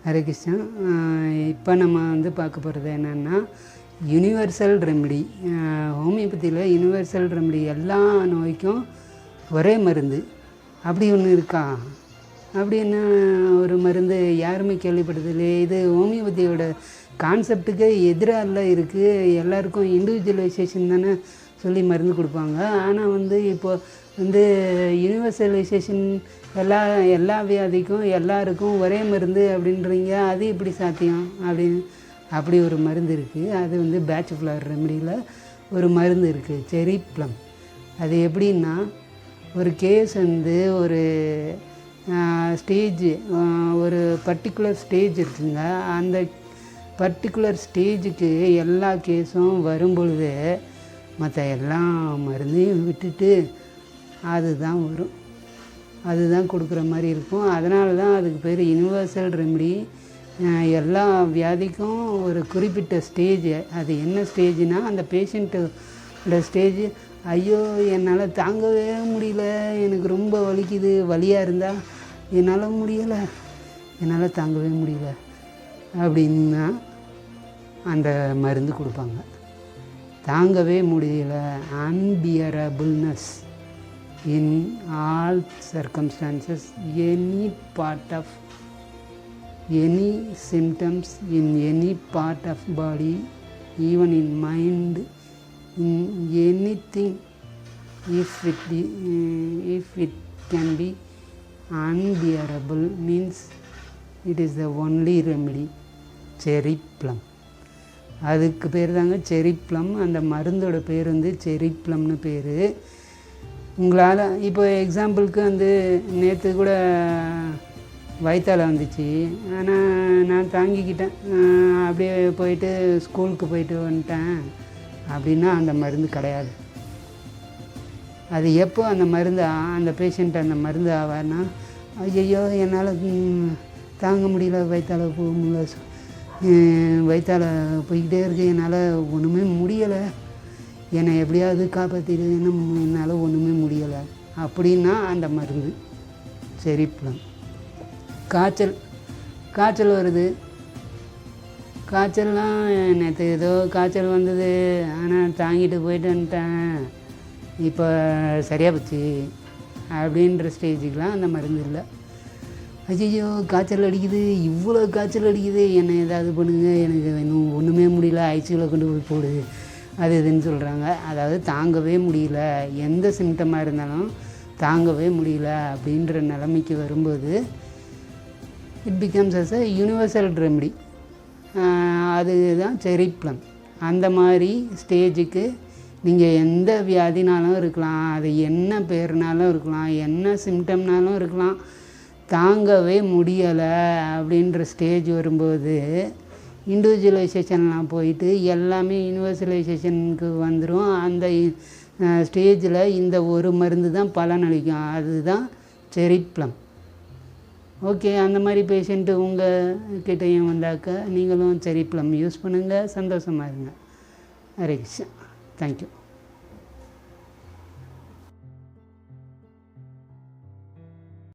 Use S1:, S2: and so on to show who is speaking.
S1: ஹரே கிருஷ்ணா. இப்போ நம்ம வந்து பார்க்க போகிறது என்னென்னா யுனிவர்சல் ரெமெடி. ஹோமியோபதியில் யுனிவர்சல் ரெமெடி, எல்லா நோய்க்கும் ஒரே மருந்து அப்படி ஒன்று இருக்கா? அப்படின்னு ஒரு மருந்து யாருமே கேள்விப்பட்டதில்லை. இது ஹோமியோபதியோட கான்செப்டுக்கு எதிராக இருக்குது. எல்லாருக்கும் இண்டிவிஜுவலைசேஷன் தானே சொல்லி மருந்து கொடுப்பாங்க. ஆனால் வந்து இப்போது வந்து யுனிவர்சலைசேஷன் எல்லா வியாதிக்கும் எல்லாருக்கும் ஒரே மருந்து அப்படின்றீங்க. அது எப்படி சாத்தியம்? அப்படி ஒரு மருந்து இருக்குது. அது வந்து பேட்ச் ஃப்ளவர் ரெமெடியில் ஒரு மருந்து இருக்குது, செரி ப்ளம். அது எப்படின்னா, ஒரு கேஸ் வந்து ஒரு ஸ்டேஜ், ஒரு பர்டிகுலர் ஸ்டேஜ் இருக்குங்க. அந்த பர்டிகுலர் ஸ்டேஜுக்கு எல்லா கேஸும் வரும்பொழுது மற்ற எல்லா மருந்தையும் விட்டுட்டு அதுதான் வரும், அதுதான் கொடுக்குற மாதிரி இருக்கும். அதனால தான் அதுக்கு பேர் யுனிவர்சல் ரெமெடி. எல்லா வியாதிக்கும் ஒரு குறிப்பிட்ட ஸ்டேஜ். அது என்ன ஸ்டேஜ்னால், அந்த பேஷண்ட்டோட ஸ்டேஜ், ஐயோ என்னால் தாங்கவே முடியல, எனக்கு ரொம்ப வலிக்குது, வலியாக இருந்தால் என்னால் முடியலை, என்னால் தாங்கவே முடியல அப்படின்னா அந்த மருந்து கொடுப்பாங்க. தாங்கவே முடியல, unbearableness in all circumstances, any part of any symptoms in any part of body, even in mind, in anything, if it can be unbearable, means it is the only remedy, செரி ப்ளம். அதுக்கு பேர் தாங்க செரி plum. அந்த மருந்தோட பேர் வந்து செரி ப்ளம்னு பேர். உங்களால் இப்போ எக்ஸாம்பிளுக்கு வந்து நேற்று கூட வயிற்றால வந்துச்சு, ஆனால் நான் தாங்கிக்கிட்டேன், அப்படியே போயிட்டு ஸ்கூலுக்கு போயிட்டு வந்துட்டேன் அப்படின்னா அந்த மருந்து கிடையாது. அது எப்போ அந்த மருந்து அந்த பேஷண்ட் அந்த மருந்து ஆவார்னா, ஐயோ என்னால் தாங்க முடியல, வயிற்றால போக முடியல, வயிற்றால போய்கிட்டே இருக்கு, என்னால் ஒன்றுமே முடியலை, என்னை எப்படியாவது காப்பாற்றிடு, என்னால் ஒன்றுமே முடியலை அப்படின்னா அந்த மருந்து செரி ப்ளம். காய்ச்சல் வருது, காய்ச்சல்லாம் நேற்று ஏதோ காய்ச்சல் வந்தது, ஆனால் தாங்கிட்டு போயிட்டு வந்துட்டேன், இப்போ சரியாக போச்சு அப்படின்ற ஸ்டேஜுக்கெலாம் அந்த மருந்து இல்லை. ஐயோ காய்ச்சல் அடிக்குது, இவ்வளோ காய்ச்சல் அடிக்குது, என்னை ஏதாவது பண்ணுங்க, எனக்கு இன்னும் ஒன்றுமே முடியல, ஐசியூவில் கொண்டு போய் போடு, அது இதுன்னு சொல்கிறாங்க. அதாவது தாங்கவே முடியல, எந்த சிம்டமாக இருந்தாலும் தாங்கவே முடியல அப்படின்ற நிலைமைக்கு வரும்போது it becomes as a universal remedy. அதுதான் செரி ப்ளம். அந்த மாதிரி ஸ்டேஜுக்கு நீங்கள் எந்த வியாதினாலும் இருக்கலாம், அது என்ன பேர்னாலும் இருக்கலாம், என்ன சிம்டம்னாலும் இருக்கலாம், தாங்கவே முடியலை அப்படின்ற ஸ்டேஜ் வரும்போது இண்டிவிஜுவலைசேஷன்லாம் போயிட்டு எல்லாமே யுனிவர்சலைசேஷனுக்கு வந்துடும். அந்த ஸ்டேஜில் இந்த ஒரு மருந்து தான் பலனளிக்கும், அதுதான் செரி ப்ளம். ஓகே, அந்த மாதிரி பேஷண்ட்டு உங்கள் கிட்டேயும் வந்தாக்கா நீங்களும் செரி ப்ளம் யூஸ் பண்ணுங்கள், சந்தோஷமாக இருங்க. ஹரே கிருஷ்ணா. தேங்க்யூ.